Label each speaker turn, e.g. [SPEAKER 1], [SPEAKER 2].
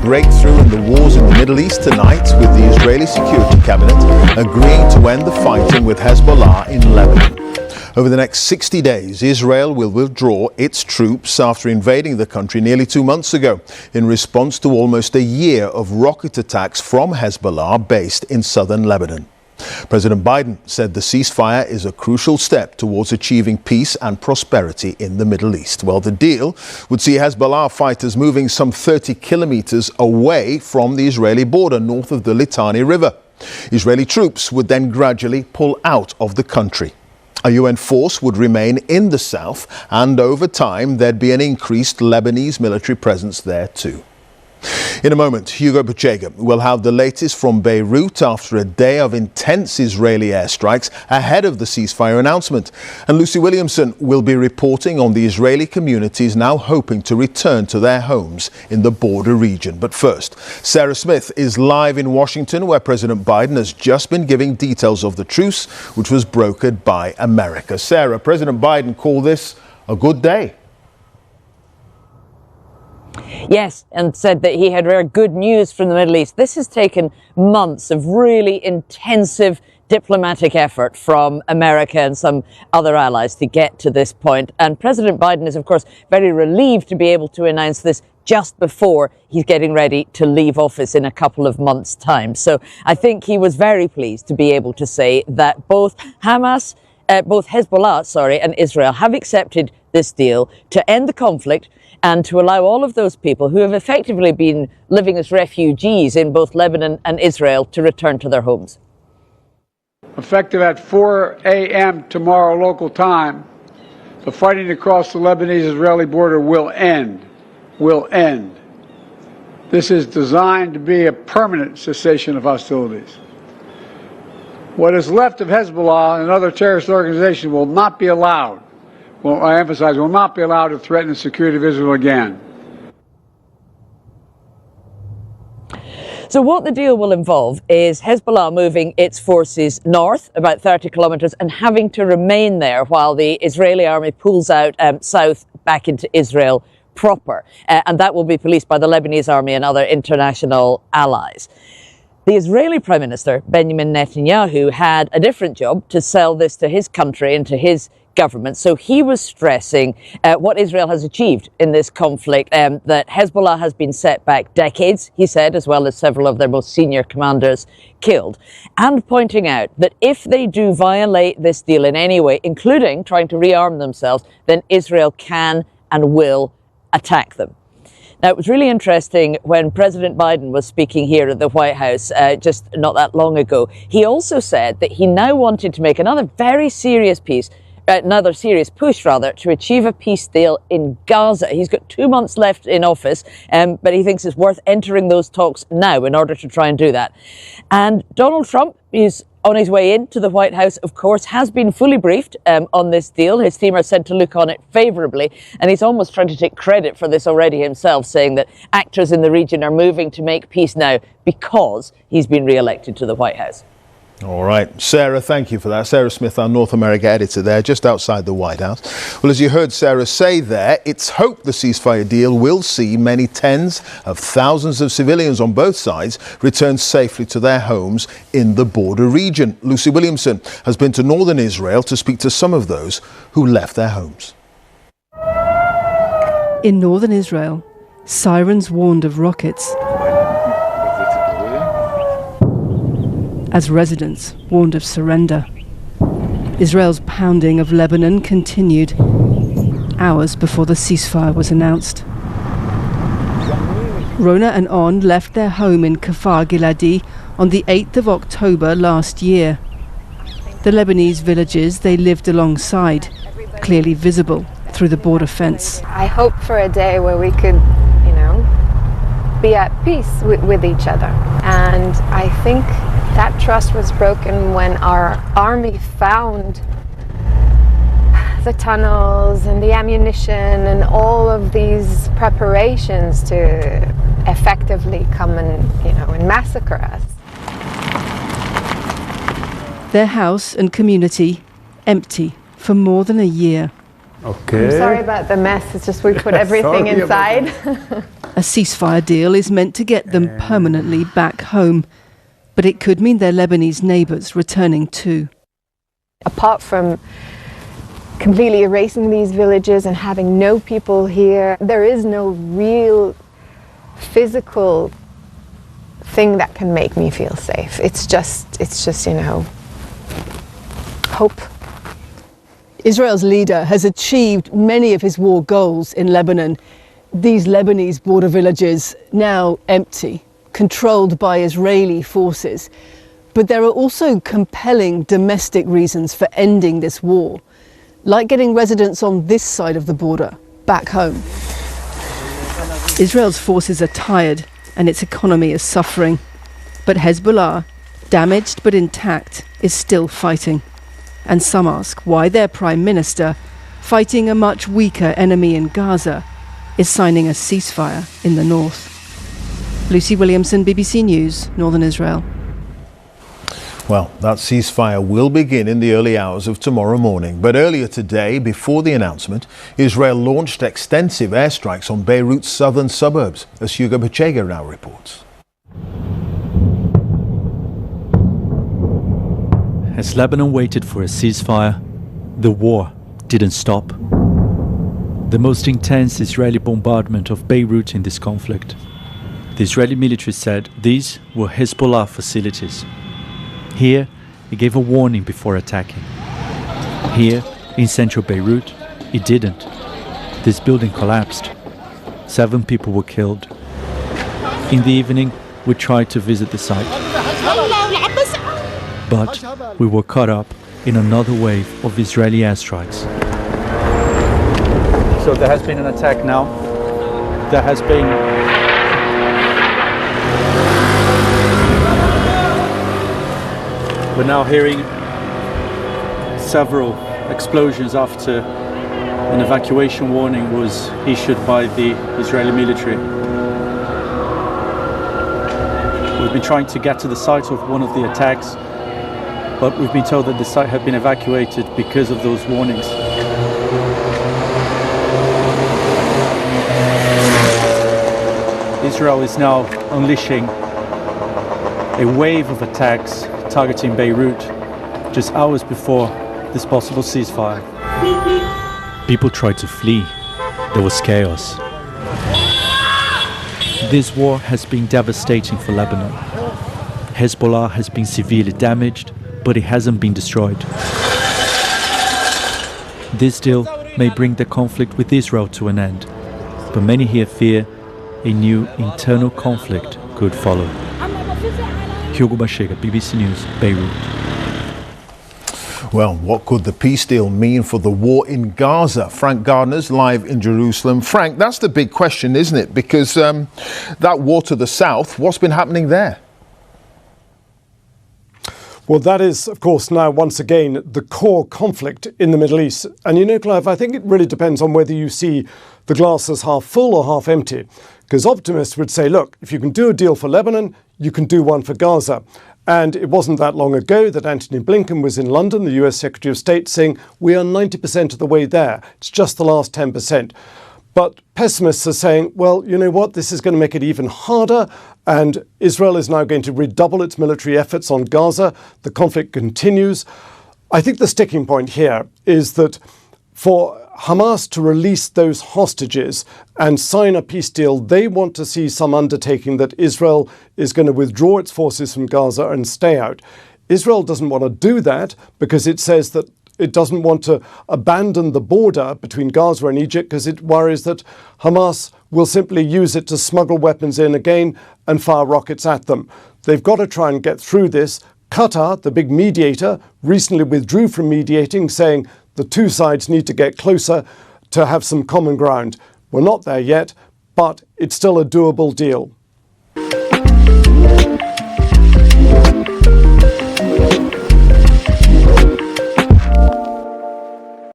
[SPEAKER 1] breakthrough in the wars in the Middle East tonight, with the Israeli Security Cabinet agreeing to end the fighting with Hezbollah in Lebanon. Over the next 60 days, Israel will withdraw its troops after invading the country nearly 2 months ago in response to almost a year of rocket attacks from Hezbollah based in southern Lebanon. President Biden said the ceasefire is a crucial step towards achieving peace and prosperity in the Middle East. Well, the deal would see Hezbollah fighters moving some 30 kilometers away from the Israeli border north of the Litani River. Israeli troops would then gradually pull out of the country. A UN force would remain in the south, and over time there'd be an increased Lebanese military presence there too. In a moment, Hugo Buchega will have the latest from Beirut after a day of intense Israeli airstrikes ahead of the ceasefire announcement. And Lucy Williamson will be reporting on the Israeli communities now hoping to return to their homes in the border region. But first, Sarah Smith is live in Washington, where President Biden has just been giving details of the truce, which was brokered by America. Sarah, President Biden called this a good day.
[SPEAKER 2] Yes, and said that he had very good news from the Middle East. This has taken months of really intensive diplomatic effort from America and some other allies to get to this point. And President Biden is, of course, very relieved to be able to announce this just before he's getting ready to leave office in a couple of months' time. So I think he was very pleased to be able to say that both Hezbollah, and Israel have accepted this deal to end the conflict and to allow all of those people who have effectively been living as refugees in both Lebanon and Israel to return to their homes.
[SPEAKER 3] Effective at 4 a.m. tomorrow local time, the fighting across the Lebanese-Israeli border will end. Will end. This is designed to be a permanent cessation of hostilities. What is left of Hezbollah and other terrorist organizations will not be allowed. Well, I emphasize, will not be allowed to threaten the security of Israel again.
[SPEAKER 2] So what the deal will involve is Hezbollah moving its forces north about 30 kilometres and having to remain there while the Israeli army pulls out south back into Israel proper. And that will be policed by the Lebanese army and other international allies. The Israeli Prime Minister, Benjamin Netanyahu, had a different job to sell this to his country and to his government. So he was stressing what Israel has achieved in this conflict, that Hezbollah has been set back decades, he said, as well as several of their most senior commanders killed, and pointing out that if they do violate this deal in any way, including trying to rearm themselves, then Israel can and will attack them. Now, it was really interesting when President Biden was speaking here at the White House just not that long ago. He also said that he now wanted to make another serious push to achieve a peace deal in Gaza. He's got 2 months left in office, but he thinks it's worth entering those talks now in order to try and do that. And Donald Trump is on his way into the White House, of course, has been fully briefed on this deal. His team are said to look on it favourably, and he's almost trying to take credit for this already himself, saying that actors in the region are moving to make peace now because he's been re-elected to the White House.
[SPEAKER 1] All right. Sarah, thank you for that. Sarah Smith, our North America editor there, just outside the White House. Well, as you heard Sarah say there, it's hoped the ceasefire deal will see many tens of thousands of civilians on both sides return safely to their homes in the border region. Lucy Williamson has been to northern Israel to speak to some of those who left their homes.
[SPEAKER 4] In northern Israel, sirens warned of rockets, as residents warned of surrender. Israel's pounding of Lebanon continued hours before the ceasefire was announced. Rona and On left their home in Kfar Giladi on the 8th of October last year. The Lebanese villages they lived alongside, clearly visible through the border fence.
[SPEAKER 5] I hope for a day where we could, be at peace with each other. And I think that trust was broken when our army found the tunnels and the ammunition and all of these preparations to effectively come and massacre us.
[SPEAKER 4] Their house and community empty for more than a year.
[SPEAKER 5] Okay. I'm sorry about the mess. It's just we put everything inside.
[SPEAKER 4] A ceasefire deal is meant to get them permanently back home, but it could mean their Lebanese neighbours returning too.
[SPEAKER 5] Apart from completely erasing these villages and having no people here, there is no real physical thing that can make me feel safe. It's just, hope.
[SPEAKER 4] Israel's leader has achieved many of his war goals in Lebanon. These Lebanese border villages now empty, controlled by Israeli forces. But there are also compelling domestic reasons for ending this war, like getting residents on this side of the border back home. Israel's forces are tired and its economy is suffering. But Hezbollah, damaged but intact, is still fighting. And some ask why their prime minister, fighting a much weaker enemy in Gaza, is signing a ceasefire in the north. Lucy Williamson, BBC News, Northern Israel.
[SPEAKER 1] Well, that ceasefire will begin in the early hours of tomorrow morning. But earlier today, before the announcement, Israel launched extensive airstrikes on Beirut's southern suburbs, as Hugo Bachega now reports.
[SPEAKER 6] As Lebanon waited for a ceasefire, the war didn't stop. The most intense Israeli bombardment of Beirut in this conflict. The Israeli military said these were Hezbollah facilities. Here, it gave a warning before attacking. Here, in central Beirut, it didn't. This building collapsed. 7 people were killed. In the evening, we tried to visit the site. But we were caught up in another wave of Israeli airstrikes. So there has been an attack now. There has been We're now hearing several explosions after an evacuation warning was issued by the Israeli military. We've been trying to get to the site of one of the attacks, but we've been told that the site had been evacuated because of those warnings. Israel is now unleashing a wave of attacks targeting Beirut just hours before this possible ceasefire. People tried to flee. There was chaos. This war has been devastating for Lebanon. Hezbollah has been severely damaged, but it hasn't been destroyed. This deal may bring the conflict with Israel to an end, but many here fear a new internal conflict could follow. Hugo Bachega, BBC News, Beirut.
[SPEAKER 1] Well, what could the peace deal mean for the war in Gaza? Frank Gardner's live in Jerusalem. Frank, that's the big question, isn't it? Because that war to the south, what's been happening there?
[SPEAKER 7] Well, that is, of course, now once again the core conflict in the Middle East. And you know, Clive, I think it really depends on whether you see the glass as half full or half empty. Because optimists would say, look, if you can do a deal for Lebanon, you can do one for Gaza. And it wasn't that long ago that Antony Blinken was in London, the US Secretary of State, saying we are 90% of the way there. It's just the last 10%. But pessimists are saying, well, you know what, this is going to make it even harder. And Israel is now going to redouble its military efforts on Gaza. The conflict continues. I think the sticking point here is that for Hamas to release those hostages and sign a peace deal, they want to see some undertaking that Israel is going to withdraw its forces from Gaza and stay out. Israel doesn't want to do that because it says that it doesn't want to abandon the border between Gaza and Egypt because it worries that Hamas will simply use it to smuggle weapons in again and fire rockets at them. They've got to try and get through this. Qatar, the big mediator, recently withdrew from mediating, saying the two sides need to get closer to have some common ground. We're not there yet, but it's still a doable deal.